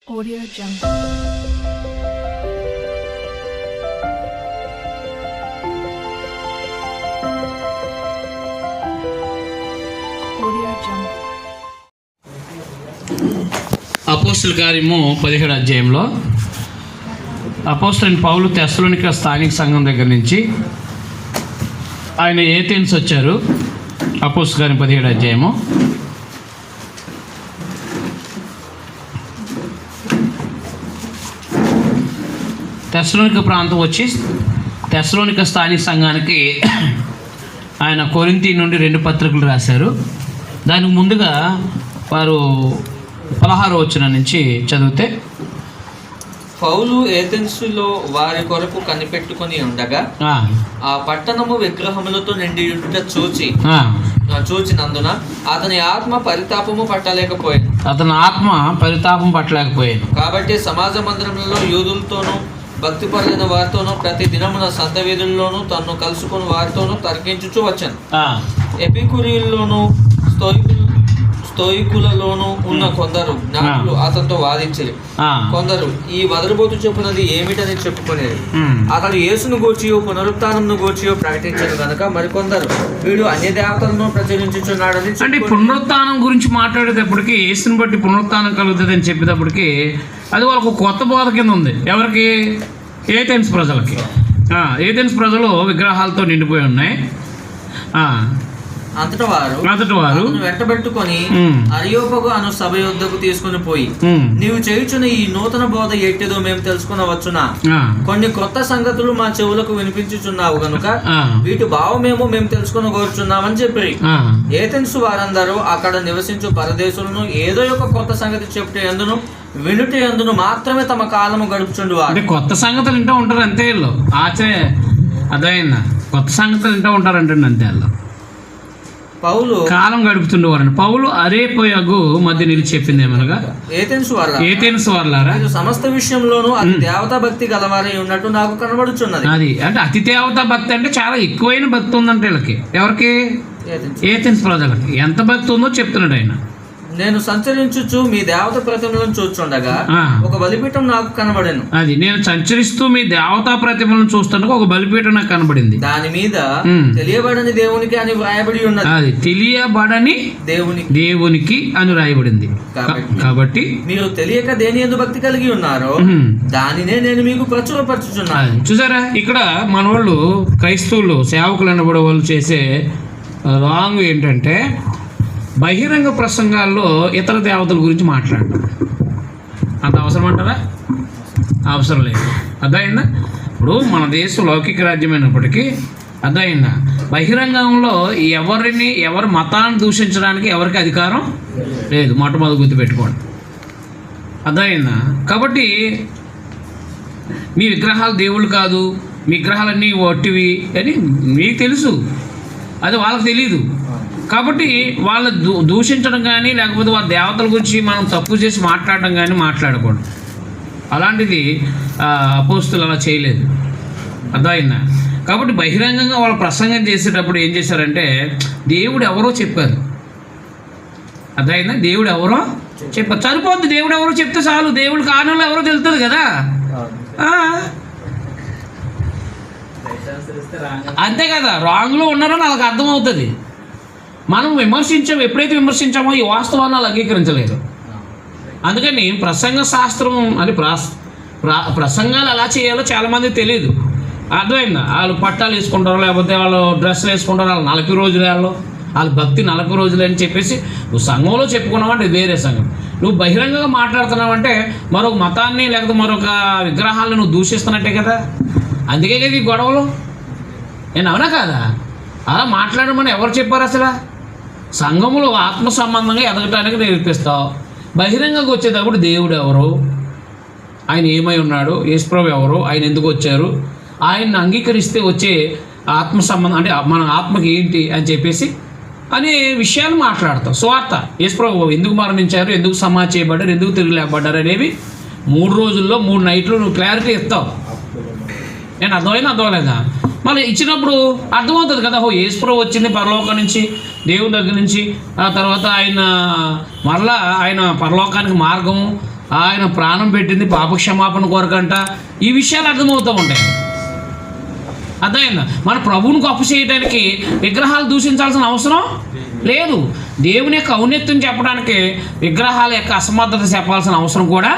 Audio Jungle. Audio Jungle. అపోస్తల కార్యము 17వ అధ్యాయంలో అపోస్తలుడైన పౌలు తెస్సలోనిక స్థానిక సంఘం దగ్గర నుంచి ఆయన ఏథెన్స్ వచ్చారు. అపోస్తల కార్యం 17వ అధ్యాయము తెస్సలోనిక ప్రాంతం వచ్చి తెస్సలోనిక స్థానిక సంఘానికి ఆయన కొరింథీ నుండి 2 పత్రికలు రాశారు. దానికి ముందుగా వారు 16వ వచనం నుంచి చదివితే, పౌలు ఏథెన్సులో వారి కొరకు కనిపెట్టుకొని ఉండగా ఆ పట్టణము విగ్రహములతో నిండి ఉండుట చూచినందున అతని ఆత్మ పరితాపము పట్టలేకపోయాను. కాబట్టి సమాజ మందిరంలో యూదులతోనూ భక్తిపరులైన వారితోనూ ప్రతి దినమున సంత వీధుల్లోనూ తన్ను కలుసుకుని వారితోనూ తర్కించుచూ వచ్చాను. ఎపికురీల్లోనూ స్తోయికులలోనూ ఉన్న కొందరు జ్ఞానులు అతనితో వాదించిరి. కొందరు ఈ వదలబోతు చెప్పున్నది ఏమిటని చెప్పుకునేది. అతడు యేసును గూర్చియో పునరుత్థానమును గూర్చియో ప్రకటించను కనుక మరికొందరు వీడు అన్య దేవతలను ప్రచురించుచున్నాడని. అంటే పునరుత్థానం గురించి మాట్లాడేటప్పటికి, యేసుని బట్టి పునరుత్థానం కలుగుతుంది అని చెప్పేటప్పటికి అది వాళ్ళకు కొత్త బోధ కింద ఉంది. ఎవరికి? ఏథెన్స్ ప్రజలకి. ఏథెన్స్ ప్రజలు విగ్రహాలతో నిండిపోయి ఉన్నాయి. అంతట వారు వెంటబెట్టుకొని అరియోపగు అను సభ యొద్దకు తీసుకుని పోయి, నీవు చేయుచున్న ఈ నూతన బోధ ఎట్టిదో మేము తెలుసుకునవచ్చునా? కొన్ని కొత్త సంగతులు మా చెవులకు వినిపించుచున్నావు గనుక వీటి భావమేమో మేము తెలుసుకునగోరుచున్నామని చెప్పి ఏథెన్సు వారందరూ అక్కడ నివసించు పరదేశులను ఏదో ఒక కొత్త సంగతి చెప్పుట ఎందును వినుట ఎందును మాత్రమే తమ కాలము గడుపుచుండు. అంటే కొత్త సంగతులు వింటూ ఉంటారు అంతే. వీళ్ళు అదైనా కొత్త సంగతులు వింటూ ఉంటారంటే అంతే. వాళ్ళు పౌలు కాలం గడుపుతుండేవారండి. పౌలు అరేపోయగు మధ్య నిలిచి చెప్పింది ఏమనగా, ఏథెన్స్ వారలారా, సమస్త విషయంలోనూ అతి దేవతా భక్తి గలవారై ఉన్నట్టు నాకు కనబడుచున్నది. అది అంటే అతి దేవతా భక్తి అంటే చాలా ఎక్కువైన భక్తి ఉందంటే వీళ్ళకి. ఎవరికి? ఏథెన్స్ ప్రజలకి. ఎంత భక్తి ఉందో చెప్తున్నాడు ఆయన. నేను సంచరించుచు మీ దేవత ప్రతిమలను చూస్తుండగా ఒక బలిపీఠం నాకు కనబడెను. అది నేను సంచరిస్తూ మీ దేవతా ప్రతిమలను చూస్తుండగా ఒక బలిపీఠం నాకు కనబడింది. దాని మీద తెలియబడని దేవునికి అని వ్రాయబడి ఉన్నది. అది తెలియబడని దేవునికి అని రాయబడింది. కాబట్టి మీరు తెలియక దేని యందు భక్తి కలిగి ఉన్నారో దానినే నేను మీకు ప్రచురపరచుచున్నాను. చూసారా, ఇక్కడ మన వాళ్ళు క్రైస్తవులు సేవకులు అనబడే వాళ్ళు చేసే రాంగ్ ఏంటంటే, బహిరంగ ప్రసంగాల్లో ఇతర దేవతల గురించి మాట్లాడటం. అంత అవసరం అంటారా? అవసరం లేదు. అర్థమైందా? ఇప్పుడు మన దేశం లౌకిక రాజ్యమైనప్పటికీ అర్థమైందా, బహిరంగంలో ఎవరి మతాన్ని దూషించడానికి ఎవరికి అధికారం లేదు. మొట్టమొదటి గుర్తుపెట్టుకోండి. అర్థమైందా? కాబట్టి మీ విగ్రహాలు దేవుళ్ళు కాదు, మీ విగ్రహాలన్నీ ఒట్టివి అని మీకు తెలుసు, అది వాళ్ళకి తెలీదు. కాబట్టి వాళ్ళు దూషించడం కానీ లేకపోతే వాళ్ళ దేవతల గురించి మనం తప్పు చేసి మాట్లాడడం కానీ మాట్లాడకూడదు. అలాంటిది అపోస్తలులు అలా చేయలేదు. అర్థమైందా? కాబట్టి బహిరంగంగా వాళ్ళు ప్రసంగం చేసేటప్పుడు ఏం చేశారంటే, దేవుడు ఎవరో చెప్పారు. అర్థమైందా? దేవుడు ఎవరో చెప్పారు. సరిపోద్ది. దేవుడు ఎవరో చెప్తే చాలు. దేవుడు కారణంలో ఎవరో తెలుస్తుంది కదా. అంతే కదా. రాంగ్లో ఉన్నారో వాళ్ళకి అర్థమవుతుంది. మనం ఎప్పుడైతే విమర్శించామో ఈ వాస్తవాన్ని వాళ్ళు అంగీకరించలేదు. అందుకని ప్రసంగ శాస్త్రం అని ప్రసంగాలు ఎలా చేయాలో చాలామందికి తెలియదు. అర్థమైందా? వాళ్ళు పట్టాలు వేసుకుంటారు, లేకపోతే వాళ్ళు డ్రెస్సులు వేసుకుంటారు, వాళ్ళు 40 రోజులు వాళ్ళ భక్తి 40 రోజులు అని చెప్పేసి నువ్వు సంఘంలో చెప్పుకున్నావంటే వేరే సంఘం. నువ్వు బహిరంగంగా మాట్లాడుతున్నావంటే మరొక మతాన్ని లేకపోతే మరొక విగ్రహాలను నువ్వు దూషిస్తున్నట్టే కదా. అందుకే కదా ఈ గొడవలు. నేను అవునా కాదా? అలా మాట్లాడమని ఎవరు చెప్పారు? అసలు సంఘములో ఆత్మ సంబంధంగా ఎదగటానికి నేర్పిస్తావు. బహిరంగంగా వచ్చేటప్పుడు దేవుడు ఎవరు, ఆయన ఏమై ఉన్నాడు, యేసుప్రభు ఎవరు, ఆయన ఎందుకు వచ్చారు, ఆయన్ని అంగీకరిస్తే వచ్చే ఆత్మ సంబంధం అంటే మన ఆత్మకి ఏంటి అని చెప్పేసి అనే విషయాలు మాట్లాడతావు. స్వార్థ, యేసుప్రభు ఎందుకు మరణించారు, ఎందుకు సమాధి చేయబడ్డారు, ఎందుకు తిరిగి లేపడ్డారు అనేవి 3 రోజుల్లో 3 నైట్లు నువ్వు క్లారిటీ ఇస్తావు. నేను అర్థమలేదా? మళ్ళీ ఇచ్చినప్పుడు అర్థమవుతుంది కదా. యేసుప్రభు వచ్చింది పరలోకం నుంచి, దేవుని దగ్గర నుంచి. ఆ తర్వాత ఆయన మరలా ఆయన పరలోకానికి మార్గము, ఆయన ప్రాణం పెట్టింది పాపక్షమాపణ కొరకంట. ఈ విషయాలు అర్థమవుతూ ఉంటాయి. అర్థమైందా? మన ప్రభువుని గొప్ప చేయడానికి విగ్రహాలు దూషించాల్సిన అవసరం లేదు. దేవుని యొక్క ఔన్నత్యం చెప్పడానికి విగ్రహాల యొక్క అసమర్థత చెప్పాల్సిన అవసరం కూడా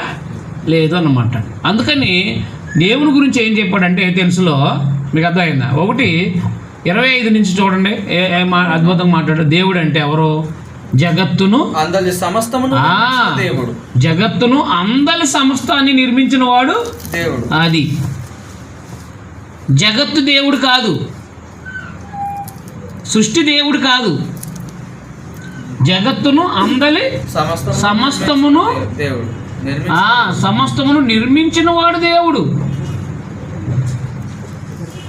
లేదు అన్నమాట. అందుకని దేవుని గురించి ఏం చెప్పాడంటే తెలుసులో మీకు అర్థమైందా? 1:25 నుంచి చూడండి, అద్భుతంగా మాట్లాడాడు. దేవుడు అంటే ఎవరు? జగత్తును అందరి సమస్తమును దేవుడు. జగత్తును అందరి సమస్తాన్ని నిర్మించిన వాడు దేవుడు. అది జగత్తు దేవుడు కాదు, సృష్టి దేవుడు కాదు. జగత్తును అందలి సమస్తమును దేవుడు సమస్తమును నిర్మించిన వాడు దేవుడు.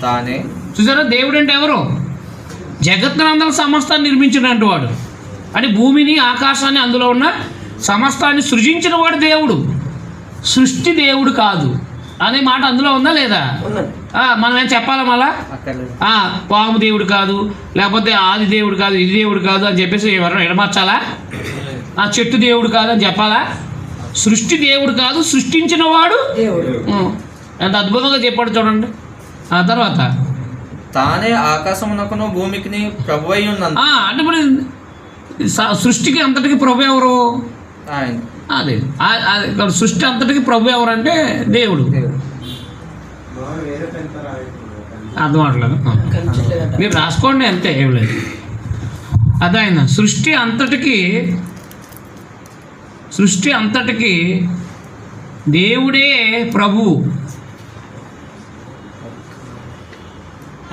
తానే చూసారా? దేవుడు అంటే ఎవరు? జగత్తును అందరి సమస్తాన్ని నిర్మించినట్టు వాడు. అంటే భూమిని ఆకాశాన్ని అందులో ఉన్న సమస్తాన్ని సృజించిన వాడు దేవుడు, సృష్టి దేవుడు కాదు అనే మాట అందులో ఉందా లేదా? మనం ఏం చెప్పాలా మళ్ళా? పాము దేవుడు కాదు, లేకపోతే ఆది దేవుడు కాదు, ఇది దేవుడు కాదు అని చెప్పేసి ఎవరైనా ఎడమర్చాలా? చెట్టు దేవుడు కాదు అని చెప్పాలా? సృష్టి దేవుడు కాదు, సృష్టించిన వాడు ఎంత అద్భుతంగా చెప్పాడు చూడండి. ఆ తర్వాత తానే ఆకాశమునకును భూమికి ప్రభువై ఉన్నంత. అంటే మరి సృష్టికి అంతటికి ప్రభు ఎవరు? అదే సృష్టి అంతటికి ప్రభు ఎవరంటే దేవుడు. అర్థం అవట్లేదు, మీరు రాసుకోండి అంతే, ఏం లేదు. అదైనా సృష్టి అంతటికి దేవుడే ప్రభువు.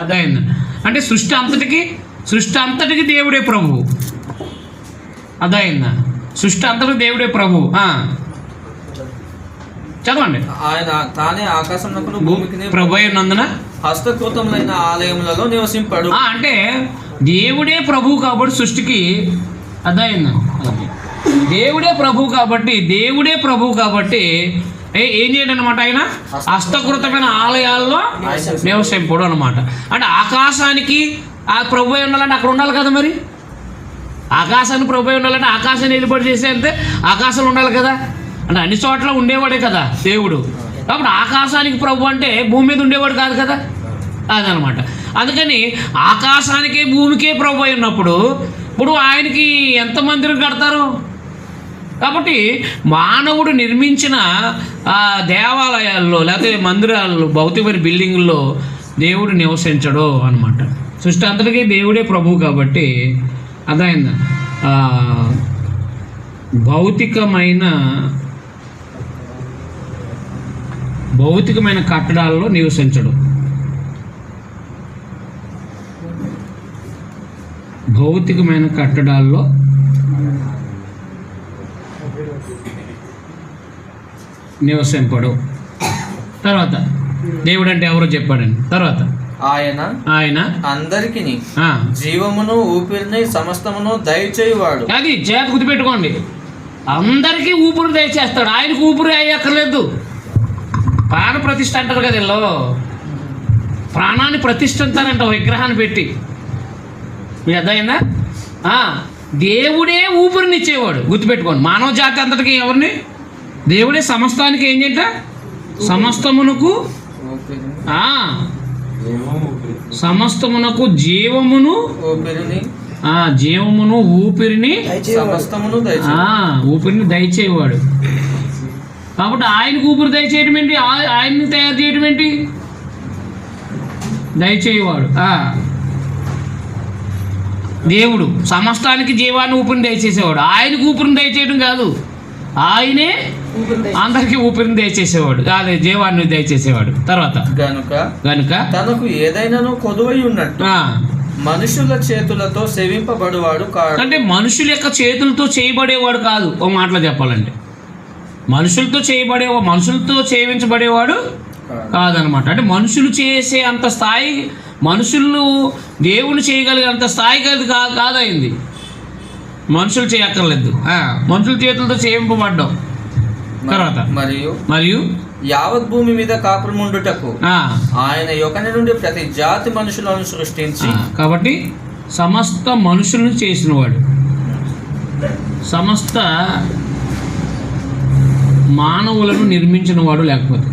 అదైంది అంటే సృష్టి అంతటికి దేవుడే ప్రభువు. అదైందా? సృష్టి అంతటికి దేవుడే ప్రభువు. చదవండి. ఆయన తానే ఆకాశమునకును భూమికి ప్రభు అయినందున హస్తకృతములైన ఆలయములలో నివసింపడు. అంటే దేవుడే ప్రభువు కాబట్టి సృష్టికి. అదైందా? దేవుడే ప్రభువు కాబట్టి ఏం చేయడం అనమాట? ఆయన హస్తకృతమైన ఆలయాల్లో నివసింపుడు అనమాట. అంటే ఆకాశానికి ఆ ప్రభు అయి ఉండాలంటే అక్కడ ఉండాలి కదా. మరి ఆకాశాన్ని ప్రభు అయి ఉండాలంటే ఆకాశాన్ని ఏర్పాటు చేసే అంతే ఆకాశంలో ఉండాలి కదా. అంటే అన్ని చోట్ల ఉండేవాడే కదా దేవుడు. కాబట్టి ఆకాశానికి ప్రభు అంటే భూమి మీద ఉండేవాడు కాదు కదా, అదనమాట. అందుకని ఆకాశానికే భూమికే ప్రభు అయి ఉన్నప్పుడు ఇప్పుడు ఆయనకి ఎంత మందిరం కడతారు? కాబట్టి మానవుడు నిర్మించిన దేవాలయాల్లో లేకపోతే మందిరాల్లో భౌతికమైన బిల్డింగుల్లో దేవుడు నివసించడు అనమాట. సృష్టి అంతటికీ దేవుడే ప్రభువు కాబట్టి అదైందా? భౌతికమైన కట్టడాల్లో నివసించడు. భౌతికమైన కట్టడాల్లో నివసింపడు. తర్వాత దేవుడు అంటే ఎవరో చెప్పాడండి. తర్వాత ఆయన అందరికి జీవమును ఊపిరిని సమస్తమును దయచేయువాడు. అది చేత గుర్తుపెట్టుకోండి. అందరికీ ఊపిరి దయచేస్తాడు. ఆయనకు ఊపిరి అయ్యక్కర్లేదు. ప్రాణ ప్రతిష్ఠ అంటారు కదా, ఇల్లో ప్రాణాన్ని ప్రతిష్ఠించారంట విగ్రహాన్ని పెట్టి. మీకు అర్థమైందా? దేవుడే ఊపిరినిచ్చేవాడు. గుర్తుపెట్టుకోండి. మానవ జాతి అంతటికి ఎవరిని? దేవుడే సమస్తానికి ఏం చేట? సమస్తమునకు జీవమును ఊపిరిని దయచేవాడు. కాబట్టి ఆయనకు ఊపిరి దయచేయడం ఏంటి? ఆయన్ని తయారు చేయడం ఏంటి? దయచేయవాడు దేవుడు. సమస్తానికి జీవాన్ని ఊపిరిని దయచేసేవాడు. ఆయనకు ఊపిరిని దయచేయడం కాదు, ఆయనే అందరికీ ఊపిరిని దయచేసేవాడు, అదే జీవాన్ని దయచేసేవాడు. తర్వాత గనుక తనకు ఏదైనాను కొదువై ఉన్నట్టు మనుషుల చేతులతో సేవింపబడేవాడు కాదు. అంటే మనుషుల యొక్క చేతులతో చేయబడేవాడు కాదు. ఒక మాటలో చెప్పాలంటే మనుషులతో సేవించబడేవాడు కాదనమాట. అంటే మనుషులు చేసే అంత స్థాయి, మనుషులు దేవుని చేయగలిగే అంత స్థాయికి అది కాదైంది. మనుషులు చేయక్కర్లేదు, మనుషుల చేతులతో చేయింపబడ్డాం. తర్వాత మరియు యావత్ భూమి మీద కాపురముండుటకు ఆయన యొక్కని నుండి ప్రతి జాతి మనుషులను సృష్టించి. కాబట్టి సమస్త మనుషులను చేసినవాడు, సమస్త మానవులను నిర్మించిన వాడు లేకపోతే.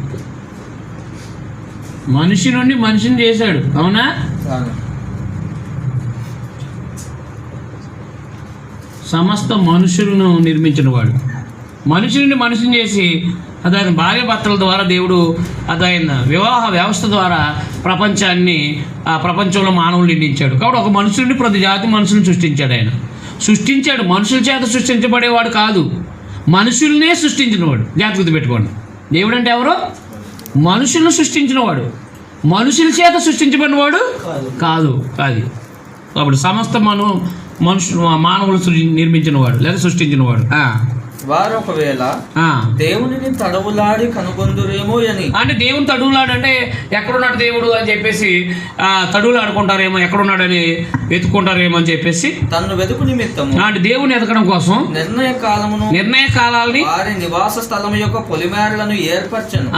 మనిషి నుండి మనిషిని చేశాడు, అవునా? సమస్త మనుషులను నిర్మించిన వాడు. మనిషి నుండి మనిషిని చేసి అదాయన భార్య భర్తల ద్వారా దేవుడు అదాయన వివాహ వ్యవస్థ ద్వారా ప్రపంచంలో మానవులు నిర్మించాడు. కాబట్టి ఒక మనిషి నుండి ప్రతి జాతి మనుషులను సృష్టించాడు. ఆయన సృష్టించాడు, మనుషుల చేత సృష్టించబడేవాడు కాదు, మనుషుల్నే సృష్టించినవాడు. జాగ్రత్త పెట్టుకోండి. దేవుడు అంటే ఎవరు? మనుషులను సృష్టించినవాడు, మనుషుల చేత సృష్టించబడినవాడు కాదు. అది కాబట్టి సమస్త మానవులు నిర్మించినవాడు లేదా సృష్టించినవాడు. వారు ఒకవేళ దేవునిని తడవులాడి కనుగొందురేమో అని. అంటే దేవుని తడువులాడు అంటే ఎక్కడున్నాడు దేవుడు అని చెప్పేసి తడువులాడుకుంటారేమో, ఎక్కడున్నాడని వెతుక్కుంటారేమో అని చెప్పేసి తను వెతుకు నిమిత్తము అంటే దేవుని ఎదకడం కోసం నిర్ణయ కాలాలని వారి నివాస స్థలం యొక్క పొలిమేరలను ఏర్పరచను.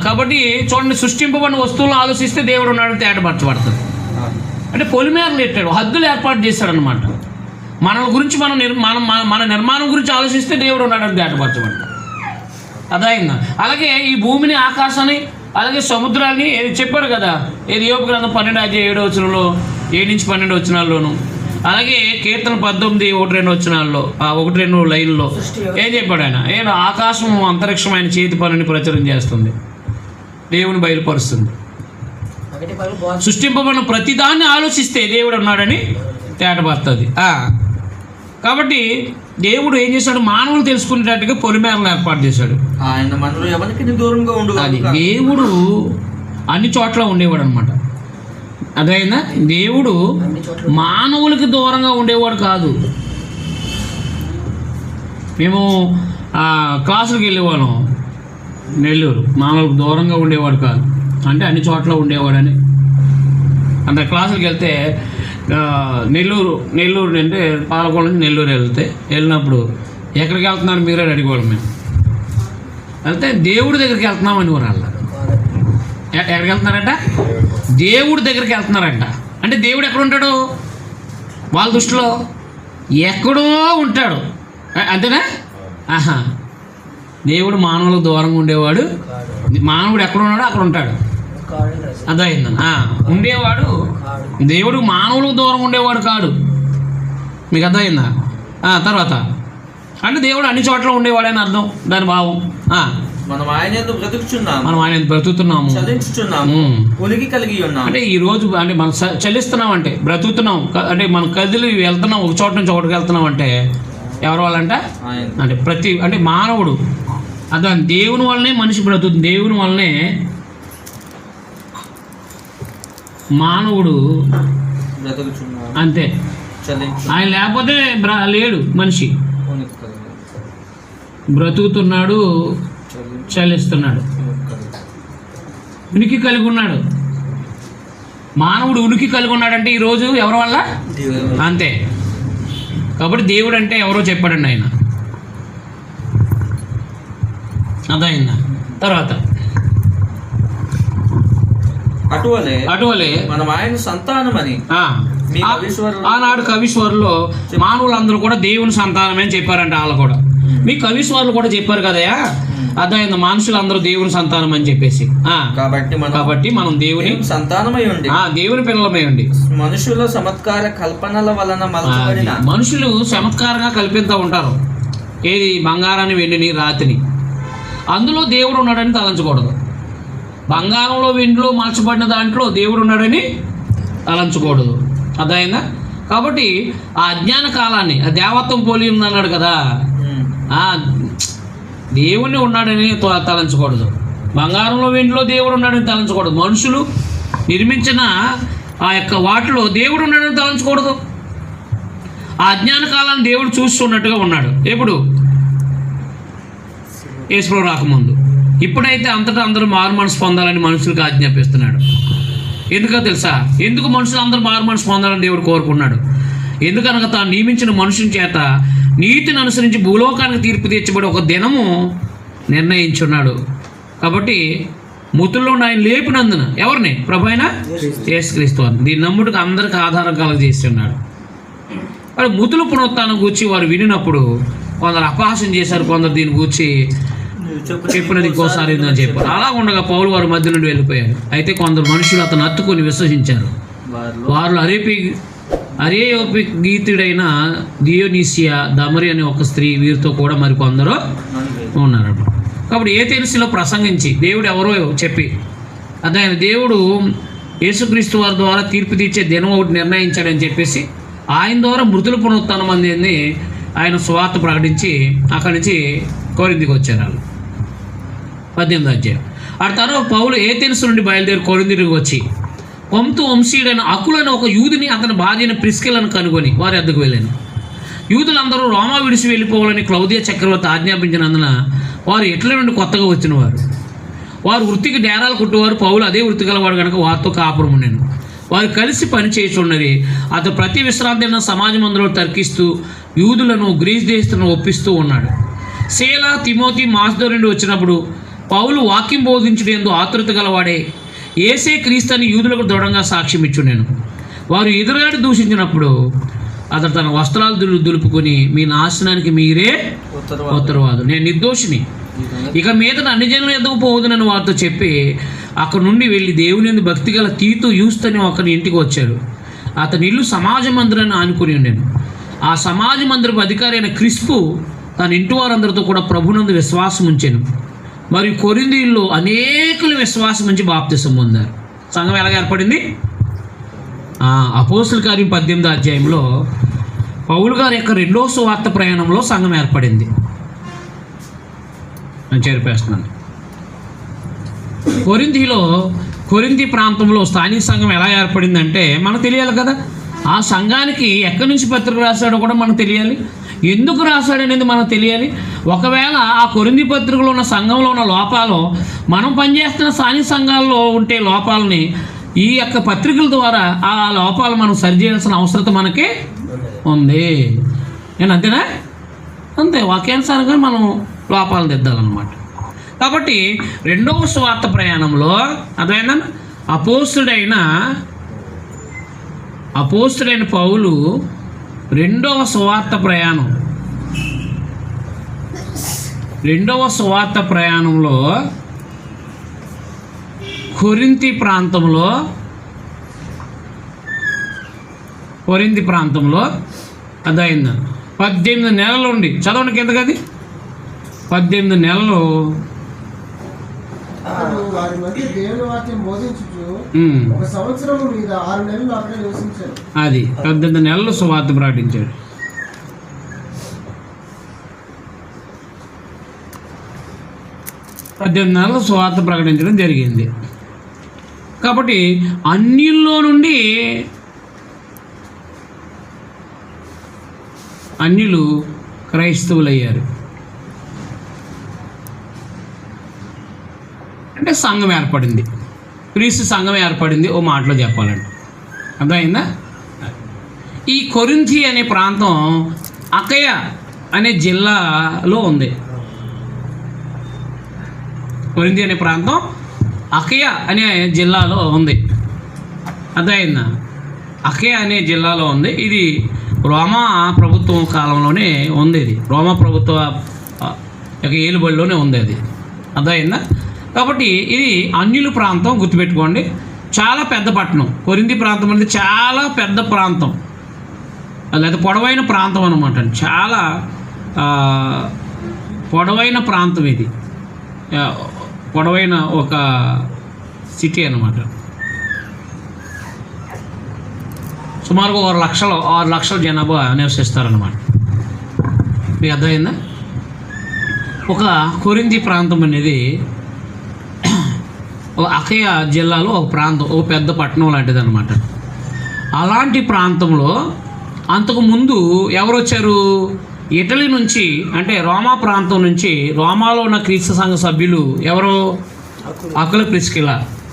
కాబట్టి చూడండి, సృష్టింపబడిన వస్తువులను ఆలోచిస్తే దేవుడు ఉన్నాడని తేటపరచబడుతుంది. అంటే పొలిమేరలు పెట్టాడు, హద్దులు ఏర్పాటు చేశాడు అనమాట. మన గురించి మన నిర్మాణం గురించి ఆలోచిస్తే దేవుడు ఉన్నాడని తేటపరచబడ్డాడు. అదైందా? అలాగే ఈ భూమిని, ఆకాశాన్ని, అలాగే సముద్రాన్ని చెప్పాడు కదా, ఏది యోబు గ్రంథం 12:7 7-12 అలాగే కీర్తన 19:1-2 1-2 లైన్లో ఏం చెప్పాడు ఆయన? ఆకాశం అంతరిక్షం ఆయన చేతి పనిని ప్రచురం చేస్తుంది, దేవుని బయలుపరుస్తుంది. సృష్టింపబడిన ప్రతిదాన్ని ఆలోచిస్తే దేవుడు ఉన్నాడని తేటపడుతుంది. కాబట్టి దేవుడు ఏం చేశాడు? మానవులు తెలుసుకునేటట్టుగా పొలిమేరలను ఏర్పాటు చేశాడు. అది దేవుడు అన్ని చోట్ల ఉండేవాడు అనమాట. అదైనా దేవుడు మానవులకి దూరంగా ఉండేవాడు కాదు. మేము క్లాసులకు వెళ్ళేవాళ్ళం, నెల్లూరు మానవులకు దూరంగా ఉండేవాడు కాదు, అంటే అన్ని చోట్ల ఉండేవాడని. అంత క్లాసులకు వెళ్తే నెల్లూరు అంటే పాలకొండ నుంచి నెల్లూరు వెళ్ళినప్పుడు ఎక్కడికి వెళ్తున్నారు మీరే అడిగేవాళ్ళం. మేము వెళ్తే దేవుడి దగ్గరికి వెళ్తున్నాం అని వాళ్ళు. ఎక్కడికి వెళ్తున్నారంట? దేవుడి దగ్గరికి వెళ్తున్నారంట. అంటే దేవుడు ఎక్కడ ఉంటాడు? వాళ్ళ దృష్టిలో ఎక్కడో ఉంటాడు, అంతేనా? దేవుడు మానవులకు దూరంగా ఉండేవాడు. మానవుడు ఎక్కడ ఉన్నాడో అక్కడ ఉంటాడు. అదైందా? ఉండేవాడు. దేవుడు మానవులకు దూరం ఉండేవాడు కాదు. మీకు అర్థమైందా? తర్వాత అంటే దేవుడు అన్ని చోట్ల ఉండేవాడని అర్థం, దాని భావం. మనం ఆయన బ్రతుకుతున్నాము, ఉనికి కలిగి ఉన్నాం. అంటే ఈ రోజు అంటే మనం చలిస్తున్నాం, అంటే బ్రతుకుతున్నాం, అంటే మనం కదిలి వెళ్తున్నాం, ఒక చోట నుంచి ఒకటికి వెళ్తున్నాం అంటే ఎవరి వాళ్ళంట? అంటే మానవుడు. అదే దేవుని వల్లనే మనిషి బ్రతుకుతుంది, దేవుని వల్లనే మానవుడు అంతే. ఆయన లేకపోతే లేడు మనిషి. బ్రతుకుతున్నాడు, చలిస్తున్నాడు, ఉనికి కలిగి ఉన్నాడు. మానవుడు ఉనికి కలిగి ఉన్నాడంటే ఈరోజు ఎవరి వల్ల? అంతే. కాబట్టి దేవుడు అంటే ఎవరో చెప్పాడండి ఆయన. అదైందా? తర్వాత అటువలే మనం ఆయన సంతానమని ఆనాడు కవీశ్వరులో మానవులందరూ కూడా దేవుని సంతానమే అని చెప్పారంట. వాళ్ళు కూడా మీ కవీశ్వరులు కూడా చెప్పారు కదయా, అదైంది మనుషులందరూ దేవుని సంతానం అని చెప్పేసి. కాబట్టి మనం దేవుని సంతానమై ఉండి దేవుని పిల్లలమై ఉండి మనుషుల చమత్కార కల్పనల వలన మనుషులు చమత్కారంగా కల్పిస్తూ ఉంటారు. ఏది? బంగారాన్ని, వెండిని, రాతిని. అందులో దేవుడు ఉన్నాడని తలంచకూడదు. బంగారంలో, వెండిలో మలచబడిన దాంట్లో దేవుడు ఉన్నాడని తలంచకూడదు. అదైందా? కాబట్టి ఆ అజ్ఞాన కాలాన్ని దేవత్వం పోలి ఉందన్నాడు కదా, దేవుణ్ణి ఉన్నాడని తలంచకూడదు. బంగారంలో, వెండిలో దేవుడు ఉన్నాడని తలంచకూడదు. మనుషులు నిర్మించిన ఆ యొక్క వాటిలో దేవుడు ఉన్నాడని తలంచకూడదు. ఆ అజ్ఞాన కాలాన్ని దేవుడు చూస్తున్నట్టుగా ఉన్నాడు. ఎప్పుడు? యేసు రాకముందు. ఇప్పుడైతే అంతటా అందరూ మారు మనసు పొందాలని మనుషులకు ఆజ్ఞాపిస్తున్నాడు. ఎందుకో తెలుసా? ఎందుకు మనుషులు అందరూ మారు మనసు పొందాలని దేవుడు కోరుకున్నాడు? ఎందుకనగా తాను నియమించిన మనుషుని చేత నీతిని అనుసరించి భూలోకానికి తీర్పు తీర్చబడి ఒక దినము నిర్ణయించున్నాడు. కాబట్టి మృతుల్లో ఆయన లేపినందున ఎవరిని? ప్రభు అయిన యేసుక్రీస్తు అని. దీని నమ్ముడికి అందరికి ఆధారం కలగజేసి ఉన్నాడు. మరి మృతుల పునరుత్థానం గూర్చి వారు వినినప్పుడు కొందరు అపహాస్యం చేశారు, కొందరు దీని గూర్చి చెప్పినది ఇంకోసారి అని చెప్పారు. అలా ఉండగా పౌలు వారి మధ్య నుండి వెళ్ళిపోయారు. అయితే కొందరు మనుషులు అతను హత్తుకొని విశ్వసించారు. వారు అరేయోపిగీతుడైన దియోనీసియా, దమరి అనే ఒక స్త్రీ, వీరితో కూడా మరి కొందరు ఉన్నారు. కాబట్టి ఏథెన్సులో ప్రసంగించి దేవుడు ఎవరో చెప్పి అదైన దేవుడు యేసుక్రీస్తు వారి ద్వారా తీర్పు తీర్చే దినం ఒకటి నిర్ణయించాడని చెప్పేసి ఆయన ద్వారా మృతుల పునరుత్థానం అందింది ఆయన సువార్త ప్రకటించి అక్కడి నుంచి కొరింథీకి వచ్చారు వాళ్ళు. 18వ అధ్యాయం. ఆ తర్వాత పౌలు ఏథెన్సు నుండి బయలుదేరి కొరింథీకి వచ్చి పొంతు వంశీయుడైన అకులైన ఒక యూదుని అతని భార్యను ప్రిస్కిలను కనుగొని వారి వద్దకు వెళ్ళాను. యూదులందరూ రోమా విడిచి వెళ్ళిపోవాలని క్లౌదియా చక్రవర్తి ఆజ్ఞాపించినందున వారు ఇటలీ నుండి కొత్తగా వచ్చినవారు. వారు వృత్తికి డేరాలు కుట్టేవారు. పౌలు అదే వృత్తి గలవాడు కనుక వారితో కాపురం ఉండేను. వారు కలిసి పనిచేస్తున్నది. అతను ప్రతి విశ్రాంతి సమాజ మందిరంలో తర్కిస్తూ యూదులను గ్రీస్ దేశస్తులను ఒప్పిస్తూ ఉన్నాడు. శీల, తిమోతి మాస్దో నుండి వచ్చినప్పుడు పౌలు వాక్యం బోధించడంలో ఆతృత గలవాడే యేసే క్రీస్తుని యూదులకు దృఢంగా సాక్ష్యం ఇచ్చున్నాను. వారు ఎదురుగాడి దూషించినప్పుడు అతను తన వస్త్రాలు దులుపుకొని మీ నాశనానికి మీరే ఉత్తరవాదు, నేను నిర్దోషిని, ఇక మీద అన్ని జనులు ఎదుగు పోవద్దునని వారితో చెప్పి అక్కడ నుండి వెళ్ళి దేవుని యందు భక్తి గల తీతు యూస్తని ఒకరి ఇంటికి వచ్చాడు. అతని ఇల్లు సమాజ మందిరాన్ని ఆనుకుని ఉండేను. ఆ సమాజ మందిరపు అధికారి అయిన క్రిస్పు తన ఇంటి వారందరితో కూడా ప్రభునందు విశ్వాసం ఉంచాను. మరియు కొరింథీయుల్లో అనేకులు విశ్వాసం ఉంచి బాప్తిసం పొందారు. సంఘం ఎలాగ ఏర్పడింది? అపోస్తుల కార్యం 18వ అధ్యాయంలో పౌలు గారి యొక్క 2వ సువార్త ప్రయాణంలో సంఘం ఏర్పడింది. నేను చేరిపేస్తున్నాను. కొరింథీ ప్రాంతంలో స్థానిక సంఘం ఎలా ఏర్పడిందంటే మనకు తెలియాలి కదా. ఆ సంఘానికి ఎక్కడి నుంచి పత్రిక రాశాడో కూడా మనకు తెలియాలి. ఎందుకు రాశాడనేది మనకు తెలియాలి. ఒకవేళ ఆ కొరింథీ పత్రికలో ఉన్న సంఘంలో ఉన్న లోపాలు మనం పనిచేస్తున్న స్థానిక సంఘాల్లో ఉంటే లోపాలని ఈ యొక్క పత్రికల ద్వారా ఆ లోపాలు మనం సరిచేయాల్సిన అవసరం మనకి ఉంది. నేను అంతేనా? అంతే, వాక్యానుసారంగా మనం లోపాలు దిద్దాలన్నమాట. కాబట్టి 2వ సువార్త ప్రయాణంలో అదేనా అపోస్తుడైన పౌలు 2వ సువార్త ప్రయాణం 2వ సువార్త ప్రయాణంలో కొరింథీ ప్రాంతంలో అదైంది 18 నెలలు ఉండి చదవండి కిందకి. అది 18 నెలలు వారి మధ్య దేవుని వాక్యం బోధించుచు ఒక సంవత్సరం మీద 6 నెలలు అక్కడ నివసించాడు. అది 18 నెలలు సువార్త ప్రకటించాడు. నెలలు సువార్త ప్రకటించడం జరిగింది. కాబట్టి అన్యుల్లో నుండి అన్యులు క్రైస్తవులయ్యారు. అంటే సంఘం ఏర్పడింది, క్రీస్తు సంఘం ఏర్పడింది. ఓ మాటలో చెప్పాలండి, అర్థమైందా? ఈ కొరింథీ అనే ప్రాంతం అకయ అనే జిల్లాలో ఉంది. కొరింథీ అనే ప్రాంతం అకయ అనే జిల్లాలో ఉంది. అర్థమైందా? అకయ అనే జిల్లాలో ఉంది. ఇది రోమా ప్రభుత్వం కాలంలోనే ఉంది. ఇది రోమా ప్రభుత్వ యొక్క ఏలుబడిలోనే ఉంది అది. అర్థమైందా? కాబట్టి ఇది అన్యుల ప్రాంతం, గుర్తుపెట్టుకోండి. చాలా పెద్ద పట్టణం కొరింథీ ప్రాంతం అనేది. చాలా పెద్ద ప్రాంతం, లేదా పొడవైన ప్రాంతం అన్నమాట. చాలా పొడవైన ప్రాంతం ఇది, పొడవైన ఒక సిటీ అన్నమాట. సుమారుగా 6 లక్షల జనాభా నివసిస్తారన్నమాట. మీకు అర్థమైందా? ఒక కొరింథీ ప్రాంతం అనేది అకయ జిల్లాలో ఒక ప్రాంతం, ఒక పెద్ద పట్టణం లాంటిది అనమాట. అలాంటి ప్రాంతంలో అంతకుముందు ఎవరు వచ్చారు? ఇటలీ నుంచి, అంటే రోమా ప్రాంతం నుంచి, రోమాలో ఉన్న క్రీస్తు సంఘ సభ్యులు ఎవరు? అకుల, ప్రిస్కిల.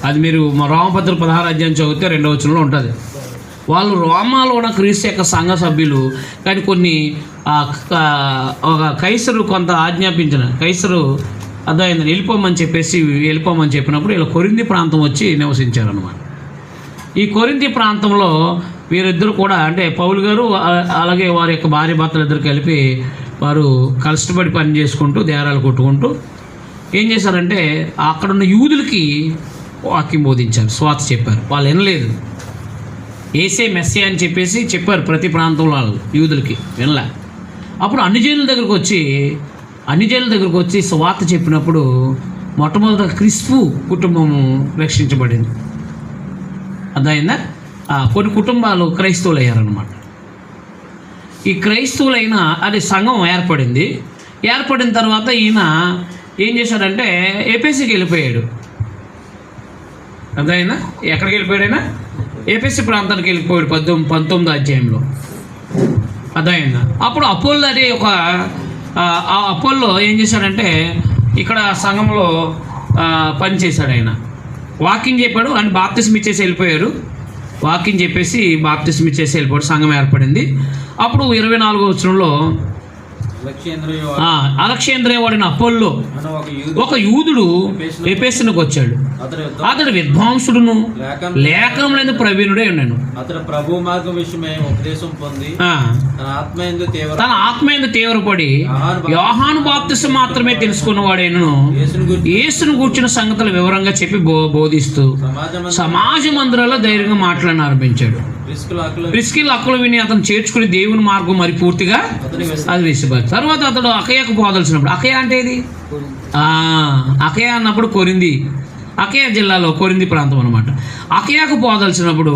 అది మీరు మా రోమపత్రిక 16వ అధ్యాయం చదివితే 2వ వచనంలో ఉంటుంది. వాళ్ళు రోమాలో ఉన్న క్రీస్తు యొక్క సంఘ సభ్యులు. కానీ కొన్ని ఒక కైసరు కొంత ఆజ్ఞాపించిన కైసరు అర్థమైందని వెళ్ళిపోమని చెప్పినప్పుడు ఇలా కొరింథీ ప్రాంతం వచ్చి నివసించారన్నమాట. ఈ కొరింథీ ప్రాంతంలో వీరిద్దరు కూడా, అంటే పౌలు గారు అలాగే వారి యొక్క భార్య భర్తలు ఇద్దరు కలిపి వారు కష్టపడి పని చేసుకుంటూ, దేరాలు కొట్టుకుంటూ ఏం చేశారంటే అక్కడున్న యూదులకి వాక్యం బోధించారు, స్వార్థ చెప్పారు. వాళ్ళు వినలేదు. ఏసే మెస్సే అని చెప్పారు ప్రతి ప్రాంతంలో వాళ్ళు యూదులకి, వినలే. అప్పుడు అన్ని జైళ్ళ దగ్గరకు వచ్చి స్వార్థ చెప్పినప్పుడు మొట్టమొదట క్రిస్పు కుటుంబము రక్షించబడింది. అర్థమైందా? కొన్ని కుటుంబాలు క్రైస్తవులు అయ్యారనమాట. ఈ క్రైస్తవులైన అది సంఘం ఏర్పడింది. ఏర్పడిన తర్వాత ఈయన ఏం చేశాడంటే ఏపీసీకి వెళ్ళిపోయాడు. అర్థమైందా? ఎక్కడికి వెళ్ళిపోయాడైనా? ఏపీసీ ప్రాంతానికి వెళ్ళిపోయాడు 19వ అధ్యాయంలో. అర్థమైందా? అప్పుడు అపోల్లో అనే ఆ అపోల్లో ఏం చేశాడంటే ఇక్కడ సంఘంలో పనిచేశాడు. ఆయన వాకింగ్ చెప్పాడు అని బాప్తిస్మ ఇచ్చేసి వెళ్ళిపోయారు. వాకింగ్ చెప్పేసి బాప్తిస్మ ఇచ్చేసి వెళ్ళిపోయాడు. సంఘం ఏర్పడింది. అప్పుడు 24వ వచనంలో అలెగ్జాంద్రియ వాడిన అపోల్లో ఒక యూదుడు ఎఫెసునకు వచ్చాడు. అతడు విద్వాంసుడును లేఖనములందు ప్రవీణుడే ఉన్నాడు. తన ఆత్మయందు తీవ్రపడి యోహాను బాప్తిస్మ మాత్రమే తెలుసుకున్నవాడైనను యేసును గూర్చిన సంగతులు వివరంగా చెప్పి బోధిస్తూ సమాజ మందిరాల్లో ధైర్యంగా మాట్లాడని ఆరంభించాడు. ప్రిస్కిల్ అక్కలు విని అతను చేర్చుకుని దేవుని మార్గం మరి పూర్తిగా అది విసిబారు. తర్వాత అతడు అకయకు పోదలిసినప్పుడు, అకయ అంటే ఏది? అకయ అన్నప్పుడు కొరింది, అకయ జిల్లాలో కొరింది ప్రాంతం అనమాట. అకయకు పోదలిసినప్పుడు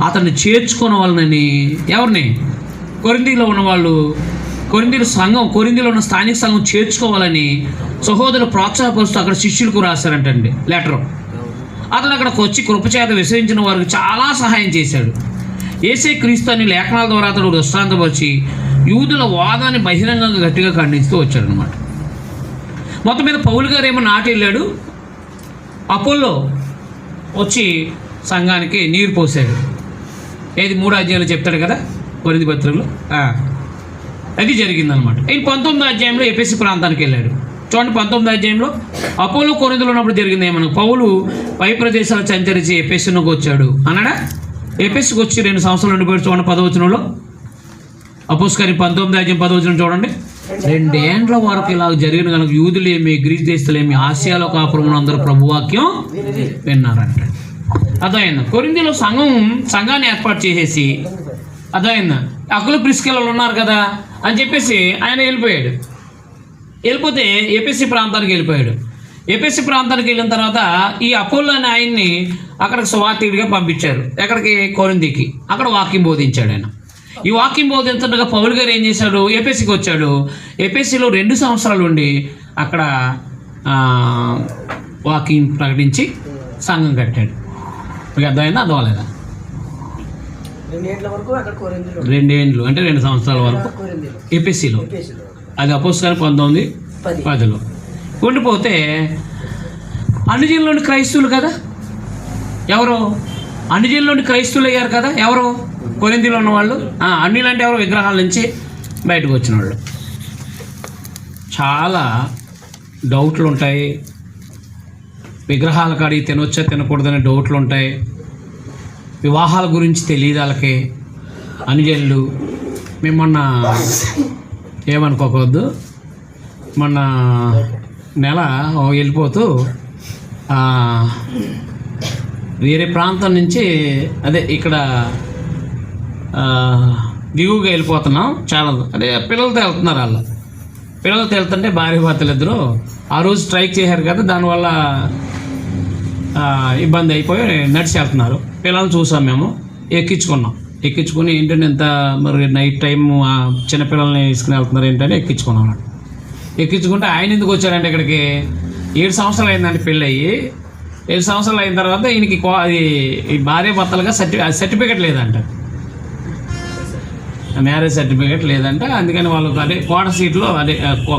అతన్ని చేర్చుకున్న వాళ్ళని, ఎవరిని? కొరిందిలో ఉన్నవాళ్ళు, కొరిందిలో ఉన్న స్థానిక సంఘం చేర్చుకోవాలని సహోదరులు ప్రోత్సాహపరుస్తూ అక్కడ శిష్యులకు రాశారంటండి లెటరు. అతను అక్కడికి వచ్చి కృపచేత విశ్వసించిన వారికి చాలా సహాయం చేశాడు. యేసే క్రీస్తు అని లేఖనాల ద్వారా అతడు దృష్టాంతపరిచి యూదుల వాదాన్ని బహిరంగంగా గట్టిగా ఖండిస్తూ వచ్చాడనమాట. మొత్తం మీద పౌలు గారు ఏమో నాటి వెళ్ళాడు, అపోల్లో వచ్చి సంఘానికి నీరు పోసాడు. ఏది 3 అధ్యాయాలు చెప్తాడు కదా కొరింథీ పత్రికలో, అది జరిగిందనమాట. ఈయన 19వ అధ్యాయంలో ఎఫెసు ప్రాంతానికి వెళ్ళాడు. చూడండి 19వ అధ్యాయంలో అపోలో కొరింథీలో ఉన్నప్పుడు జరిగింది ఏమన్నా. పౌలు పై ప్రదేశాలు సంచరించి ఎఫెసుకు వచ్చాడు అన్నాడా? ఎఫెసుకు వచ్చి 2 సంవత్సరాలు ఉండిపోయాడు. చూడండి 10వ వచనంలో, అపోస్తలుల 19వ అధ్యాయం 10వ వచనం చూడండి. 2 ఏండ్ల వరకు ఇలా జరిగిన కనుక యూదులేమి గ్రీస్ దేశస్తులేమి ఆసియాలో కాపురమున అందరూ ప్రభువాక్యం విన్నారంట. అర్థమైందా? కొరింథీలో సంఘాన్ని ఏర్పాటు చేసేసి, అర్థమైందా, అక్కలు ప్రిస్కిలలో ఉన్నారు కదా అని చెప్పేసి ఆయన వెళ్ళిపోతే ఏపీసీ ప్రాంతానికి వెళ్ళిపోయాడు. ఏపీసీ ప్రాంతానికి వెళ్ళిన తర్వాత ఈ అపోల్లో అనే ఆయన్ని అక్కడికి సువార్తికుడిగా పంపించారు. ఎక్కడికి? కొరింథీకి. అక్కడ వాక్యం బోధించాడు ఆయన. ఈ వాక్యం బోధించగా పౌలు గారు ఏం చేశాడు? ఏపీసీకి వచ్చాడు. ఏపీసీలో 2 సంవత్సరాలు ఉండి అక్కడ వాక్యం ప్రకటించి సంఘం కట్టాడు. మీకు అర్థమైందా? అర్థమలేదా? 2 ఏండ్లు అంటే 2 సంవత్సరాల వరకు ఏపీసీలో. అది అపోస్తలుల 19:10లో ఉండిపోతే అన్ని జిల్లాలోని క్రైస్తవులు కదా, ఎవరు? అన్ని జిల్లాలోని క్రైస్తవులు అయ్యారు కదా, ఎవరు? కొరింథీలో ఉన్నవాళ్ళు. అన్నిలంటే ఎవరు? విగ్రహాల నుంచి బయటకు వచ్చిన వాళ్ళు. చాలా డౌట్లు ఉంటాయి. విగ్రహాల కాడికి తినొచ్చా తినకూడదనే డౌట్లు ఉంటాయి. వివాహాల గురించి తెలియదు వాళ్ళకి. అనుజనులు మొన్న ఏమనుకోవద్దు, మొన్న నెల వెళ్ళిపోతూ వేరే ప్రాంతం నుంచి అదే ఇక్కడ దిగువగా వెళ్ళిపోతున్నాం. చాలా అంటే పిల్లలతో వెళ్తున్నారు. పిల్లలతో వెళ్తుంటే భార్య భర్తలు ఇద్దరు ఆ రోజు స్ట్రైక్ చేశారు కదా, దానివల్ల ఇబ్బంది అయిపోయి నడిచి వెళ్తున్నారు. పిల్లల్ని చూసాం మేము, ఎక్కించుకుని ఏంటంటే ఎంత మరి నైట్ టైం చిన్నపిల్లల్ని తీసుకుని వెళ్తున్నారు ఏంటంటే ఎక్కించుకున్నాం. ఎక్కించుకుంటే ఆయన ఎందుకు వచ్చారంటే ఇక్కడికి 7 సంవత్సరాలు అయిందంటే పెళ్ళి అయ్యి 7 సంవత్సరాలు అయిన తర్వాత ఈయనకి ఈ భార్య భర్తలుగా సర్టిఫికెట్ లేదంట, మ్యారేజ్ సర్టిఫికెట్ లేదంట. అందుకని వాళ్ళకి అదే కోట సీట్లో అదే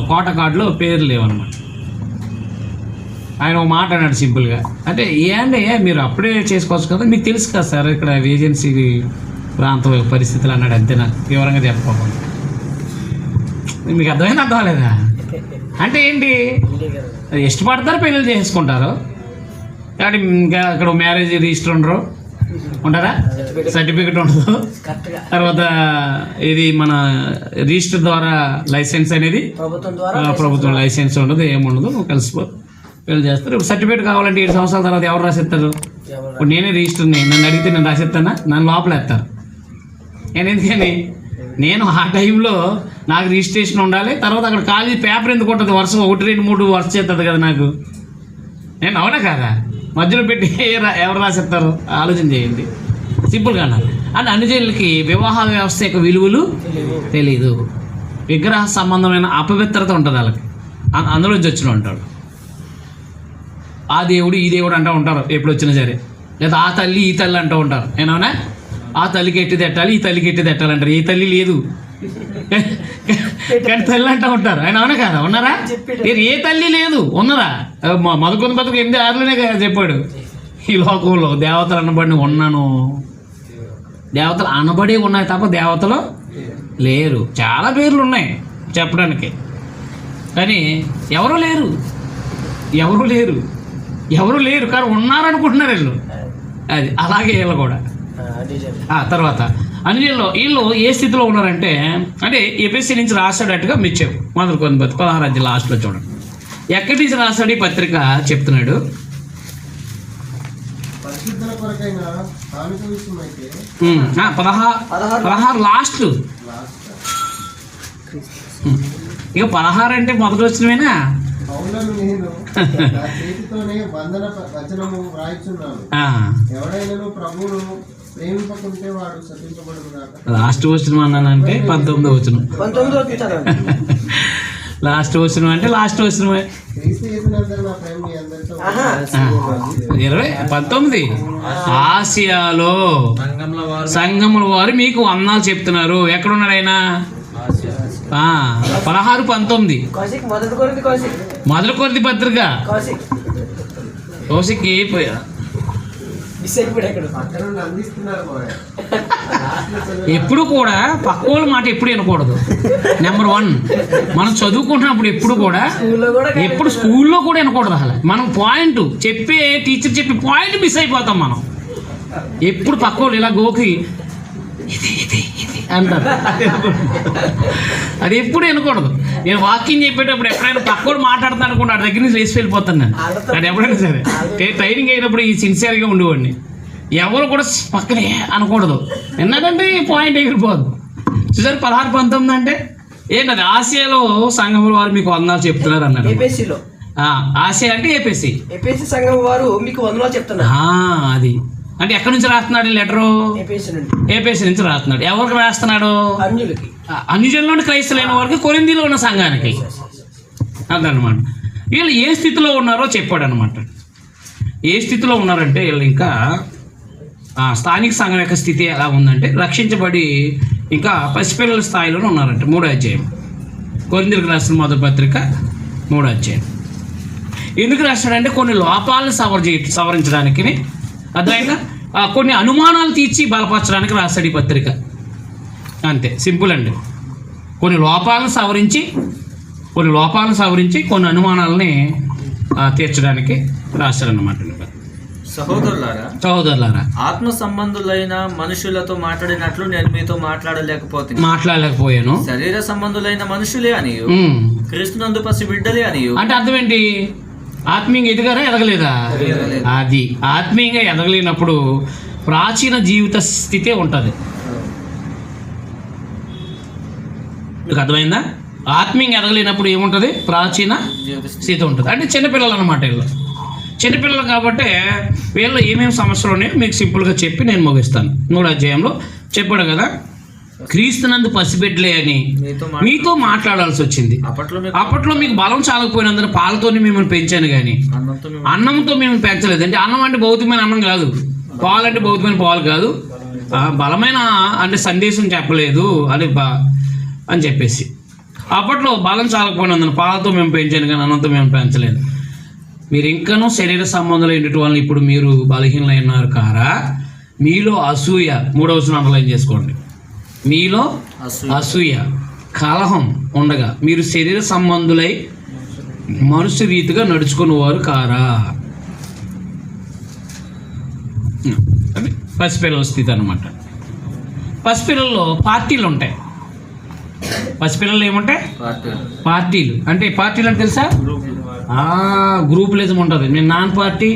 కోట కార్డులో పేరు లేవన్నమాట. ఆయన ఒక మాట అన్నాడు సింపుల్గా, అంటే ఏంటి మీరు అప్పుడే చేసుకోవచ్చు కదా, మీకు తెలుసు కదా సార్ ఇక్కడ ఏజెన్సీ ప్రాంత పరిస్థితులు అన్నాడు. అంతే, నాకు వివరంగా చెప్పకుండా. మీకు అర్థమైంది? అర్థం లేదా? అంటే ఏంటి, ఇష్టపడతారు, పెళ్ళిళ్ళు చేసుకుంటారు. కానీ ఇంకా అక్కడ మ్యారేజ్ రిజిస్టర్ ఉంటారా, సర్టిఫికెట్ ఉండదు. తర్వాత ఇది మన రిజిస్టర్ ద్వారా లైసెన్స్ అనేది ప్రభుత్వం లైసెన్స్ ఉండదు, ఏముండదు. కలిసిపో పెళ్లి చేస్తారు. ఇప్పుడు సర్టిఫికేట్ కావాలంటే 7 సంవత్సరాల తర్వాత ఎవరు రాసిస్తారు? ఇప్పుడు నేనే రిజిస్టర్ని, నన్ను అడిగితే నేను రాసిస్తానా? నన్ను లోపలేస్తారు. నేను ఎందుకని నేను ఆ టైంలో నాకు రిజిస్ట్రేషన్ ఉండాలి. తర్వాత అక్కడ కాలేజీ పేపర్ ఎందుకు ఉంటుంది? వరుస 1, 2, 3 వరుస చేస్తుంది కదా నాకు. నేను అవునా కాదా? మధ్యలో పెట్టి ఎవరు రాసిస్తారు? ఆలోచన చేయండి. సింపుల్గా అన్నారు. అంటే అనుజనులకి వివాహ వ్యవస్థ యొక్క విలువలు తెలీదు. విగ్రహ సంబంధమైన అపవిత్రత ఉంటుంది వాళ్ళకి. అందులోంచి వచ్చిన ఉంటాడు. ఆ దేవుడు ఈ దేవుడు అంటూ ఉంటారు ఎప్పుడు వచ్చినా సరే. లేదా ఆ తల్లి ఈ తల్లి అంటూ ఉంటారు. ఏమన్నా ఆ తల్లికి ఎట్టి తిట్టాలి, ఈ తల్లికి ఎట్టి తిట్టాలంటారు. ఏ తల్లి లేదు కానీ తల్లి అంటూ ఉంటారు. ఆయన అవునా కాదా? ఉన్నారా? ఏ తల్లి లేదు, ఉన్నదా? మధుకొంద బతుకు 8 కదా చెప్పాడు. ఈ లోకంలో దేవతలు అనబడి ఉన్నాను. దేవతలు అనబడి ఉన్నాయి తప్ప దేవతలు లేరు. చాలా పేర్లు ఉన్నాయి చెప్పడానికి, కానీ ఎవరు లేరు. కానీ ఉన్నారనుకుంటున్నారు వీళ్ళు. అది అలాగే వీళ్ళు కూడా. తర్వాత అనుజనులు వీళ్ళు ఏ స్థితిలో ఉన్నారంటే, అంటే ఎపిఎస్సి నుంచి రాశాడట్టుగా మెచ్చావు. మొదలుకొని 16 అధ్యాయం లాస్ట్లో చూడండి. ఎక్కడి నుంచి రాశాడు ఈ పత్రిక చెప్తున్నాడు. పరిశుద్ధుల కొరకైన కానుక విషయమైతే 16 లాస్ట్. ఇక 16 అంటే మొదటి వచ్చినవేనా? పౌలను నేను నా చేతితోనే వందన వచనము వ్రాయిచున్నాను. ఎవడైనా ప్రభువును ప్రేమింపకుంటే వాడు శపించబడుగాక. లాస్ట్ వచనం అన్నానంటే 19వ వచనం. లాస్ట్ వచనం అంటే లాస్ట్ వచనమే. క్రీస్తు యేసునందు నా ప్రేమ మీ అందరితో 19 ఆసియాలో సంఘముల వారు మీకు వందనాలు చెప్తున్నారు. ఎక్కడున్నాడు ఆయన? 16-19 మొదటి కొరింథీ పత్రిక. కౌశిక్ ఎప్పుడు కూడా పక్క వాళ్ళ మాట ఎప్పుడు వినకూడదు. నెంబర్ 1 మనం చదువుకుంటున్నప్పుడు ఎప్పుడు స్కూల్లో కూడా వినకూడదు. అసలు మనం పాయింట్ చెప్పే టీచర్ చెప్పే పాయింట్ మిస్ అయిపోతాం మనం. ఎప్పుడు పక్క వాళ్ళు ఇలా గోకి ఇది అంటారు. అది ఎప్పుడు వినకూడదు. నేను వాకింగ్ చెప్పేటప్పుడు ఎప్పుడైనా పక్కోడు మాట్లాడుతాను అనుకోండి, వాడి దగ్గర నుంచి లేచి వెళ్ళిపోతాను నేను. అది ఎప్పుడైనా సరే ట్రైనింగ్ అయినప్పుడు ఈ సిన్సియర్గా ఉండేవాడిని. ఎవరు కూడా పక్కనే అనకూడదు. ఎందుకంటే పాయింట్ ఎగిరిపోదు. చూసారు 16-19 అంటే ఏంటది? ఆసియాలో సంఘముల వారు మీకు వందనాలు చెప్తున్నారు అన్నారు. ఆసియా అంటే ఏపీసీ సంఘం వారు మీకు వందనాలు చెప్తున్నారు. అది అంటే ఎక్కడి నుంచి రాస్తున్నాడు ఈ లెటరు? ఏపీసీ నుంచి రాస్తున్నాడు. ఎవరికి రాస్తున్నాడు? అన్యజనులు క్రైస్తవులైన వారికి, కొరింథీలో ఉన్న సంఘానికి. అదనమాట. వీళ్ళు ఏ స్థితిలో ఉన్నారో చెప్పాడు అనమాట. ఏ స్థితిలో ఉన్నారంటే వీళ్ళు ఇంకా స్థానిక సంఘం యొక్క స్థితి ఎలా ఉందంటే, రక్షించబడి ఇంకా పసిపిల్లల స్థాయిలోనే ఉన్నారంటే. 3వ అధ్యాయం కొరింథీయులకు రాసిన మొదటి పత్రిక 3వ అధ్యాయం. ఎందుకు రాస్తాడంటే కొన్ని లోపాలను సవరించడానికి, అర్థమైనా కొన్ని అనుమానాలు తీర్చి బలపరచడానికి రాస్తాడు ఈ పత్రిక. అంతే, సింపుల్ అండి. కొన్ని లోపాలను సవరించి కొన్ని అనుమానాలని తీర్చడానికి రాస్తాడన్నమాట. సహోదరులారా, ఆత్మ సంబంధులైన మనుషులతో మాట్లాడినట్లు నేను మీతో మాట్లాడలేకపోయాను. శరీర సంబంధులైన మనుషులే అని, క్రీస్తునందు పసి బిడ్డలే అని. అంటే అర్థం ఏంటి? ఆత్మీయంగా ఎదగారా ఎదగలేదా? అది ఆత్మీయంగా ఎదగలేనప్పుడు ప్రాచీన జీవిత స్థితే ఉంటుంది. మీకు అర్థమైందా? ఆత్మీయంగా ఎదగలేనప్పుడు ఏముంటుంది? ప్రాచీన స్థితి ఉంటుంది. అంటే చిన్నపిల్లలు అన్నమాట. వీళ్ళు చిన్నపిల్లలు కాబట్టి వీళ్ళు ఏమేమి సమస్యలు ఉన్నాయో మీకు సింపుల్గా చెప్పి నేను ముగిస్తాను. 3వ అధ్యాయంలో చెప్పాడు కదా, క్రీస్తునందు పసిబిడ్డలే అని మీతో మాట్లాడాల్సి వచ్చింది. అప్పట్లో మీకు బలం చాలకపోయినందున పాలతోనే మిమ్మల్ని పెంచాను, కానీ అన్నంతో మేము పెంచలేదు. అంటే అన్నం అంటే భౌతికమైన అన్నం కాదు, పాలు అంటే భౌతికమైన పాలు కాదు, బలమైన అంటే సందేశం చెప్పలేదు అని చెప్పేసి. అప్పట్లో బలం చాలకపోయినందున పాలతో మేము పెంచాను, కానీ అన్నంతో మేము పెంచలేదు. మీరు ఇంకనూ శరీర సంబంధాలైనటువంటి వాళ్ళని ఇప్పుడు మీరు బలహీనమైనారు కారా? మీలో అసూయ, 3వ వచనం అండర్లైన్ చేసుకోండి. మీలో అసూయ కలహం ఉండగా మీరు శరీర సంబంధులై మనుష్య రీతిగా నడుచుకునే వారు కారా? అది పసిపిల్లల స్థితి అన్నమాట. పసిపిల్లల్లో పార్టీలు ఉంటాయి. పసిపిల్లలు ఏముంటాయి? పార్టీలు అంటే తెలుసా? గ్రూపులిజం ఉంటుంది. నేను నాన్న పార్టీ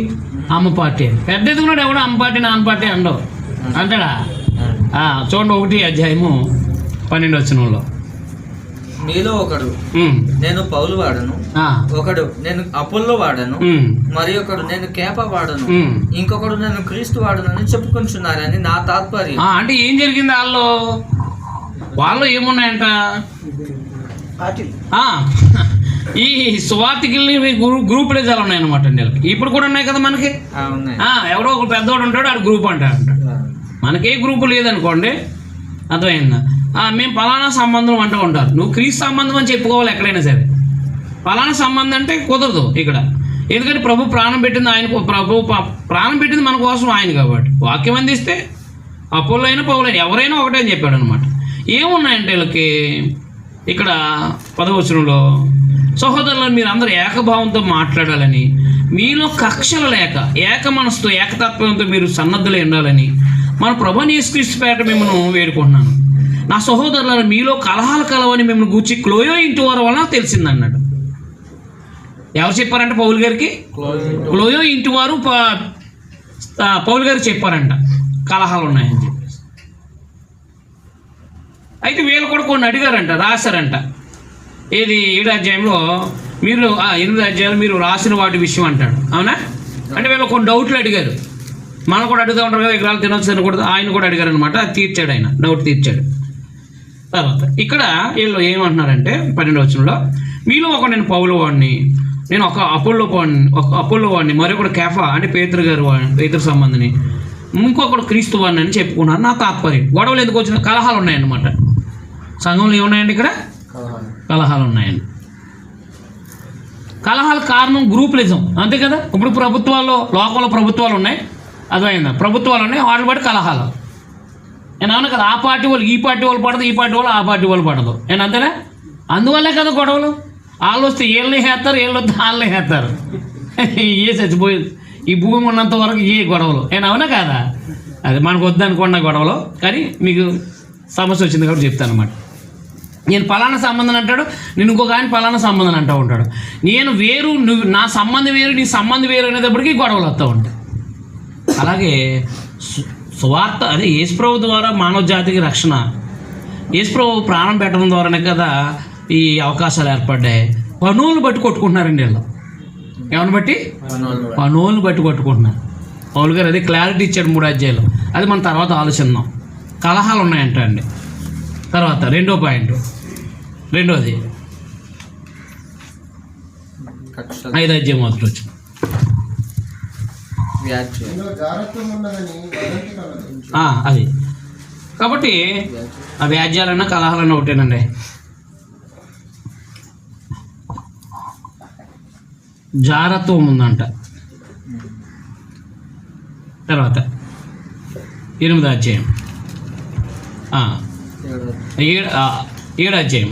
అమ్మ పార్టీ అని. పెద్ద ఎదుగున్నాడు ఎవడో అమ్మ పార్టీ నాన్న పార్టీ అండవు అంటాడా? చూడండి 1 అధ్యాయము 12 వచనంలో, మీలో ఒకడు నేను పౌలు వాడను, ఒకడు నేను అపోల్లో వాడను, మరి ఒకడు నేను కేప వాడను, ఇంకొకడు నేను క్రీస్తు వాడను అని చెప్పుకుంటున్నారని నా తాత్పర్యం. అంటే ఏం జరిగింది? వాళ్ళు ఏమున్నాయంట? ఈ సువార్తికిల్ని గ్రూపులిజాలు ఉన్నాయన్నమాట అండి వీళ్ళకి. ఇప్పుడు కూడా ఉన్నాయి కదా మనకి. ఎవడో ఒక పెద్దవాడు ఉంటాడు, ఆడు గ్రూప్ అంటాడు. మనకే గ్రూపు లేదనుకోండి, అర్థమైందా? మేము పలానా సంబంధం అంటూ ఉంటారు. నువ్వు క్రీస్తు సంబంధం అని చెప్పుకోవాలి ఎక్కడైనా సరే. పలానా సంబంధం అంటే కుదరదు ఇక్కడ. ఎందుకంటే ప్రభు ప్రాణం పెట్టింది ఆయన, ప్రభు ప్రాణం పెట్టింది మన కోసం ఆయన కాబట్టి. వాక్యం అందిస్తే అపోలో అయినా పౌలు అయినా ఎవరైనా ఒకటే అని చెప్పాడు అనమాట. ఏమున్నాయంటే వీళ్ళకి ఇక్కడ 10వ వచనంలో, సహోదరులను మీరు అందరూ ఏకభావంతో మాట్లాడాలని, మీలో కక్షలు లేక ఏక మనసుతో ఏకతత్వంతో మీరు సన్నద్ధులై ఉండాలని మన ప్రభుని యేసుక్రీస్తు పేరట మిమ్మల్ని వేడుకుంటున్నాను. నా సహోదరులను మీలో కలహాలు కలవని మిమ్మల్ని గూర్చి క్లోయో ఇంటి వారి వలన తెలిసిందన్నాడు. ఎవరు చెప్పారంట పౌలు గారికి? క్లోయో ఇంటి వారు పౌలు గారికి చెప్పారంట కలహాలు ఉన్నాయని చెప్పేసి. అయితే వీళ్ళు కూడా కొన్ని అడిగారంట, రాశారంట. ఏది 7వ అధ్యాయంలో మీరు 8వ అధ్యాయంలో మీరు రాసిన వాటి విషయం అంటాడు. అవునా? అంటే వీళ్ళు కొన్ని డౌట్లు అడిగారు. మనం కూడా అడుగుతూ ఉంటారు కదా, విగ్రహాలు తినొచ్చు తినకూడదు. ఆయన కూడా అడిగారు అనమాట. అది తీర్చాడు, ఆయన డౌట్ తీర్చాడు. తర్వాత ఇక్కడ వీళ్ళు ఏమంటున్నారంటే 12వ వచనంలో, మీలో ఒక నేను పౌలు వాడిని, నేను ఒక అపోల్లో వాడిని, మరొకడు కేఫా అంటే పేతురు సంబంధిని, ఇంకొకడు క్రీస్తు వాడిని అని చెప్పుకున్నారు. నా తాత్పర్యం గొడవలు ఎందుకు వచ్చిన? కలహాలు ఉన్నాయన్నమాట సంఘంలో. ఏమున్నాయండి ఇక్కడ? కలహాలు ఉన్నాయండి. కలహాల కారణం గ్రూపులిజం, అంతే కదా. ఇప్పుడు ప్రభుత్వాల్లో, లోకంలో ప్రభుత్వాలు ఉన్నాయి, అర్థమైందా? ప్రభుత్వాలు ఉన్నాయి, వాటిని బట్టి కలహాలు. నేను అవును కదా, ఆ పార్టీ వాళ్ళు ఈ పార్టీ వాళ్ళు పడదు, ఈ పార్టీ వాళ్ళు ఆ పార్టీ వాళ్ళు పడదు. నేను అంతేనా? అందువల్లే కదా గొడవలు. వాళ్ళు వస్తే వీళ్ళని వేస్తారు, వీళ్ళు వస్తే వాళ్ళని వేస్తారు. ఏ చచ్చిపోయింది ఈ భూమి ఉన్నంత వరకు ఏ గొడవలు. నేను అవునా కాదా? అది మనకు వద్దనుకున్న గొడవలు. కానీ మీకు సమస్య వచ్చింది కాబట్టి చెప్తాను అనమాట. నేను పలానా సంబంధం అంటాడు, నేను ఇంకొక ఆయన పలానా సంబంధం అంటూ ఉంటాడు. నేను వేరు, నువ్వు నా సంబంధం వేరు, నీ సంబంధం వేరు అనేటప్పటికీ గొడవలు వస్తూ ఉంటాయి. అలాగే సువార్త అదే యేసుప్రభు ద్వారా మానవ జాతికి రక్షణ. యేసుప్రభు ప్రాణం పెట్టడం ద్వారానే కదా ఈ అవకాశాలు ఏర్పడ్డాయి. పనులను బట్టి కొట్టుకుంటున్నారండి వీళ్ళు. ఏమని బట్టి? పనులను బట్టి కొట్టుకుంటున్నారు. పౌలు గారు అదే క్లారిటీ ఇచ్చాడు 3 అధ్యాయాలు. అది మనం తర్వాత ఆలోచిద్దాం. కలహాలు ఉన్నాయంట అండి. తర్వాత 2వ పాయింట్, 2వది 5వ అధ్యాయం మొదటి వచ్చి, అది కాబట్టి ఆ వ్యాజ్యాలన్నా కలహాలన్నా ఒకటేనండి. జారత్వం ఉందంట. తర్వాత 8వ అధ్యాయం 7వ అధ్యాయం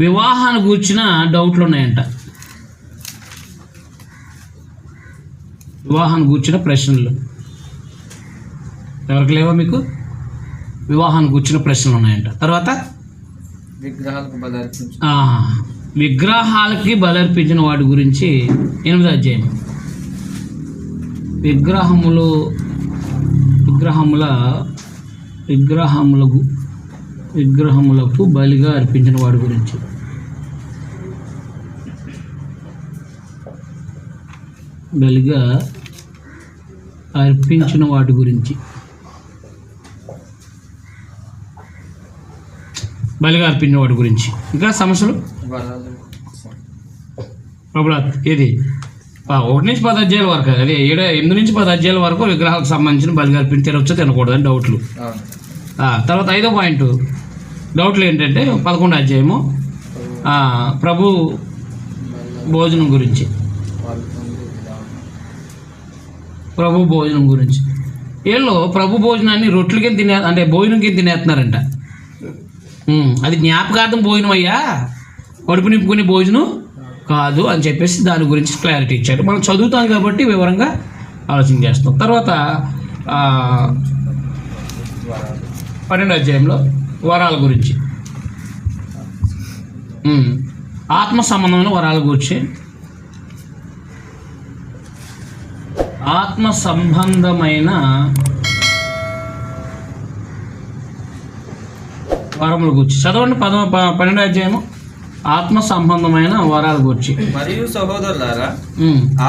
వివాహాన్ని కూర్చిన డౌట్లు ఉన్నాయంట. వివాహాన్ని కూర్చిన ప్రశ్నలు ఎవరికి లేవా మీకు? వివాహాన్ని కూర్చిన ప్రశ్నలు ఉన్నాయంట. తర్వాత విగ్రహాలకి బలర్పించిన వాటి గురించి 8వ అధ్యాయం. విగ్రహములకు బలిగా అర్పించిన వాడి గురించి. బలిగా అర్పించిన వాటి గురించి. బలిగా అర్పించిన వాటి గురించి. ఇంకా సమస్యలు ఏది 1 నుంచి 10 అధ్యాయాల వరకు, అదే 8 నుంచి 10 అధ్యాయాల వరకు విగ్రహాలకు సంబంధించిన బలిగా అర్పించి తినొచ్చో తినకూడదని డౌట్లు. తర్వాత 5వ పాయింట్ డౌట్లు ఏంటంటే 11వ అధ్యాయము ప్రభు భోజనం గురించి. వీళ్ళు ప్రభు భోజనాన్ని రొట్టెలకి అంటే భోజనంకి తినేస్తున్నారంట. అది జ్ఞాపకార్థం భోజనం అయ్యా, కడుపు నింపుకునే భోజనం కాదు అని చెప్పేసి దాని గురించి క్లారిటీ ఇచ్చారు. మనం చదువుతాం కాబట్టి వివరంగా ఆలోచన చేస్తాం. తర్వాత 12వ అధ్యాయంలో వరాల గురించి, ఆత్మ సంబంధమైన వరాల గురించి ఆత్మ సంబంధమైన వరముల గురించి చదవండి. 12వ అధ్యాయము ఆత్మ సంబంధమైన వరాల గురించి. మరియు సహోదరులారా,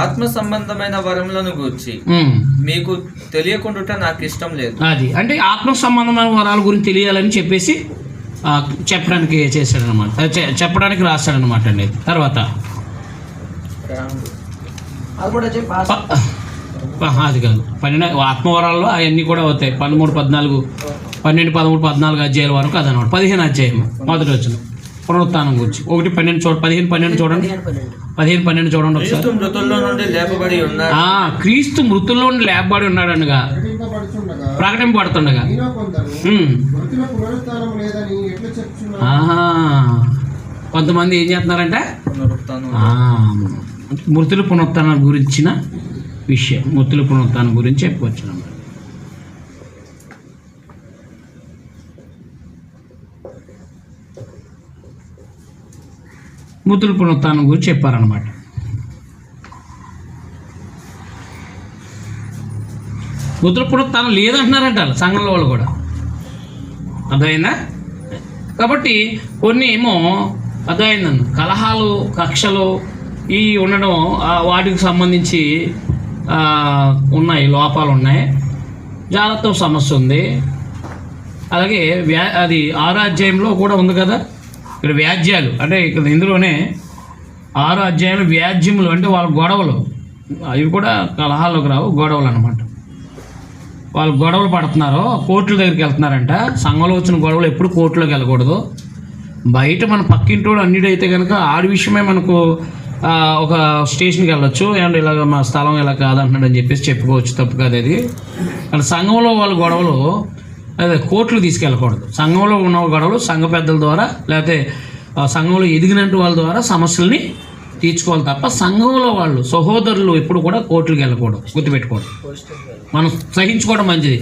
ఆత్మ సంబంధమైన వరములను గూర్చి మీకు తెలియకుండా నాకు ఇష్టం లేదు. అది అంటే ఆత్మ సంబంధమైన వరాల గురించి తెలియాలని చెప్పేసి చెప్పడానికి చేశాడనమాట, చెప్పడానికి రాశాడనమాట అండి. తర్వాత అది కాదు 12 ఆత్మవరాల్లో అవన్నీ కూడా అవుతాయి. 13, 14, 12, 13, 14 అధ్యాయాల వరకు అదనమాట. 15 అధ్యాయం మొదటి వచ్చిన పునరుత్థానం గురించి 1, 12 చూడండి. 15, 12 చూడండి. 15, 12 చూడండి ఒకసారి. క్రీస్తు మృతుల్లో నుండి లేపబడి ఉన్నాడనగా ప్రకటింపబడుతుండగా కొంతమంది ఏం చేస్తున్నారంటే మృతుల పునరుత్థానం గురించిన విషయం, మృతుల పునరుత్థానం గురించి చెప్పవచ్చు అన్నమాట. మృతుల పునరుత్థానం గురించి చెప్పారనమాట. మృతుల పునరుత్థానం లేదంటున్నారంట సంఘంలో వాళ్ళు కూడా, అర్థమైందా? కాబట్టి కొన్ని ఏమో అర్థమైందన్న కలహాలు, కక్షలు ఈ ఉండడం, వాటికి సంబంధించి ఉన్నాయి, లోపాలు ఉన్నాయి, జాగ్రత్త సమస్య ఉంది. అలాగే అది 6వ అధ్యాయంలో కూడా ఉంది కదా, ఇక్కడ వ్యాజ్యాలు అంటే ఇక్కడ ఇందులోనే 6వ అధ్యాయంలో వ్యాజ్యములు అంటే వాళ్ళ గొడవలు, అవి కూడా కలహాల్లోకి రావు, గొడవలు అనమాట. వాళ్ళు గొడవలు పడుతున్నారు, కోర్టుల దగ్గరికి వెళ్తున్నారంట. సంఘంలో వచ్చిన గొడవలు ఎప్పుడు కోర్టులోకి వెళ్ళకూడదు. బయట మన పక్కింటోడు అన్నిడైతే కనుక ఆడి విషయమే మనకు ఒక స్టేషన్కి వెళ్ళొచ్చు, అండ్ ఇలాగ మా స్థలం ఇలా కాదంటున్నాడు అని చెప్పేసి చెప్పుకోవచ్చు, తప్పు కాదు అది. కానీ సంఘంలో వాళ్ళ గొడవలు అదే కోర్టులు తీసుకెళ్ళకూడదు. సంఘంలో ఉన్న గొడవలు సంఘ పెద్దల ద్వారా లేకపోతే సంఘంలో ఎదిగినట్టు వాళ్ళ ద్వారా సమస్యల్ని తీర్చుకోవాలి తప్ప సంఘంలో వాళ్ళు సహోదరులు ఎప్పుడు కూడా కోర్టులకు వెళ్ళకూడదు, గుర్తుపెట్టుకోవడం. మనం సహించుకోవడం మంచిది,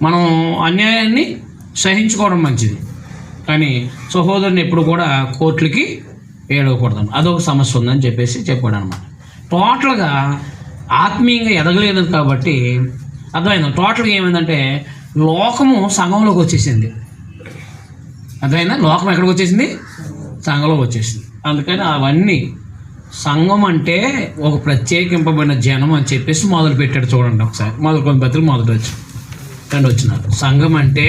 మనం అన్యాయాన్ని సహించుకోవడం మంచిది, కానీ సహోదరుని ఎప్పుడు కూడా కోర్టులకి ఏడవకూడదు. అదొక సమస్య ఉందని చెప్పేసి చెప్పాడు అనమాట. టోటల్గా ఆత్మీయంగా ఎదగలేదు కాబట్టి అర్థమైంది. టోటల్గా ఏమైందంటే లోకము సంఘంలోకి వచ్చేసింది, అర్థమైందా? లోకం ఎక్కడికి వచ్చేసింది? సంఘంలోకి వచ్చేసింది. అందుకని అవన్నీ సంఘం అంటే ఒక ప్రత్యేకింపబడిన జనం అని చెప్పేసి మొదలు పెట్టాడు. చూడండి ఒకసారి మొదలుకొని బతులు మొదటి వచ్చినారు. సంఘం అంటే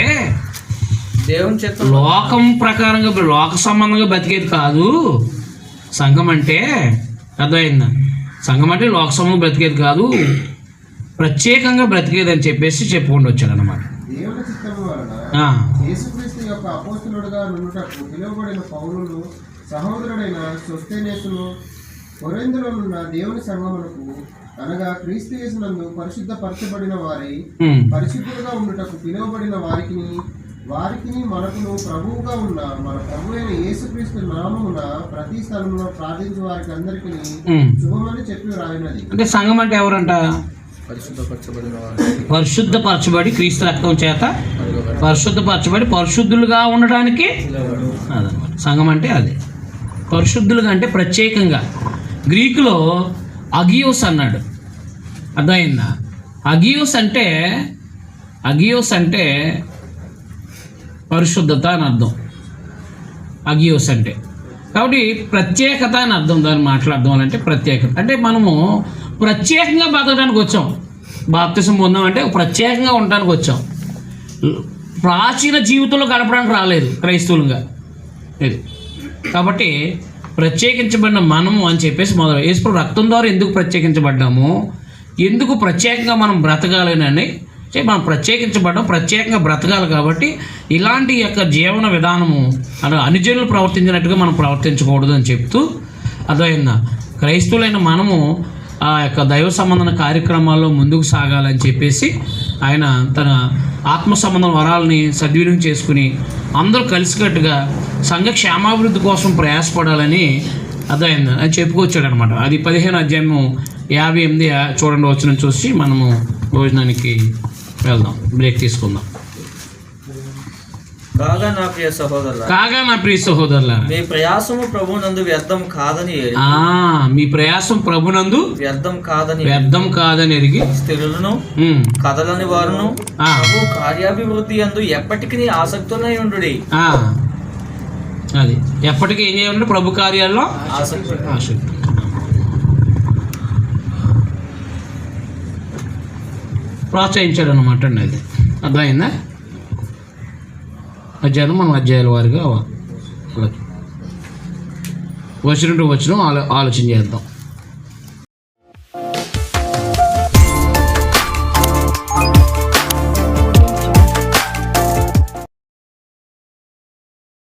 దేవుని చేత లోకం ప్రకారంగా లోక సంబంధంగా బతికేది కాదు. సంఘం అంటే అర్థమైందా? సంఘం అంటే లోక సంబంధం బ్రతికేది కాదు, ప్రత్యేకంగా బ్రతికేది అని చెప్పేసి చెప్పుకుంటూ వచ్చాడు అనమాట. దేవుని చిత్తము వలన యేసుక్రీస్తు యొక్క అపోస్తలుడుగా నుండుటకు పిలువబడిన పౌలును సహోదరుడైన సోస్తెనేసును కొరింథులోనున్న దేవుని సంఘమునకు అనగా క్రీస్తు యేసునందు పరిశుద్ధపరచబడిన వారి పరిశుద్ధులుగా ఉండుటకు పిలువబడిన వారికి మనకును ప్రభువుగా ఉన్న మన ప్రభు అయిన యేసుక్రీస్తు నామమున ప్రతి స్థలంలో ప్రార్థించే వారికి అందరికీ శుభమని చెప్పి రాయినది. అంటే సంఘం అంటే ఎవరంట? పరిశుద్ధపరచబడి క్రీస్తు రక్తం చేత పరిశుద్ధపరచబడి పరిశుద్ధులుగా ఉండడానికి అదనమాట సంఘం అంటే. అది పరిశుద్ధులుగా అంటే ప్రత్యేకంగా. గ్రీకులో అగియోస్ అన్నాడు, అర్థమైందా? అగియోస్ అంటే పరిశుద్ధత అని అర్థం, అగియోస్ అంటే. కాబట్టి ప్రత్యేకత అని అర్థం, దాన్ని మాట్లాడదాం అంటే ప్రత్యేకత అంటే మనము ప్రత్యేకంగా బతకడానికి వచ్చాం. బాప్తిసం పొందామంటే ప్రత్యేకంగా ఉండడానికి వచ్చాం, ప్రాచీన జీవితంలో గడపడానికి రాలేదు క్రైస్తవులుగా ఇది. కాబట్టి ప్రత్యేకించబడిన మనము అని చెప్పేసి మొదలు యేసు రక్తం ద్వారా ఎందుకు ప్రత్యేకించబడ్డాము, ఎందుకు ప్రత్యేకంగా మనం బ్రతకాలని మనం ప్రత్యేకించబడ్డాం, ప్రత్యేకంగా బ్రతకాలి. కాబట్టి ఇలాంటి యొక్క జీవన విధానము అలా అనుజనులు ప్రవర్తించినట్టుగా మనం ప్రవర్తించకూడదు అని చెప్తూ అర్థమైందా? క్రైస్తవులైన మనము ఆ యొక్క దైవ సంబంధన కార్యక్రమాల్లో ముందుకు సాగాలని చెప్పేసి ఆయన తన ఆత్మ సంబంధం వరాలని సద్వినియోగం చేసుకుని అందరూ కలిసికట్టుగా సంఘ క్షేమాభివృద్ధి కోసం ప్రయాసపడాలని అర్థమైంది అని చెప్పుకొచ్చాడు అనమాట. అది 15వ అధ్యాయము 58 చూడండి వచనం చూసి మనము భోజనానికి వెళ్దాం, బ్రేక్ తీసుకుందాం. కాగా నా ప్రియ సహోదరులారా, కాగా నా ప్రియ సహోదరులారా, మీ ప్రయాసము ప్రభునందు వ్యర్థం కాదని ఎరిగి, మీ ప్రయాసం ప్రభునందు వ్యర్థం కాదని ఎరిగి స్థిరులను కదలని వారును ప్రభు కార్యాభివృద్ధి అందు ఎప్పటికీ ఆసక్తులై ఉండుడి. అది ఎప్పటికీ ఏం చేయాలంటే ప్రభు కార్యాల్లో ఆసక్తి. ప్రోత్సహించాడు అనమాట అండి. అది అర్థమైందా? అధ్యాయం మనం అధ్యాయాల వారిగా వచనం టు వచనం ఆలోచన చేద్దాం.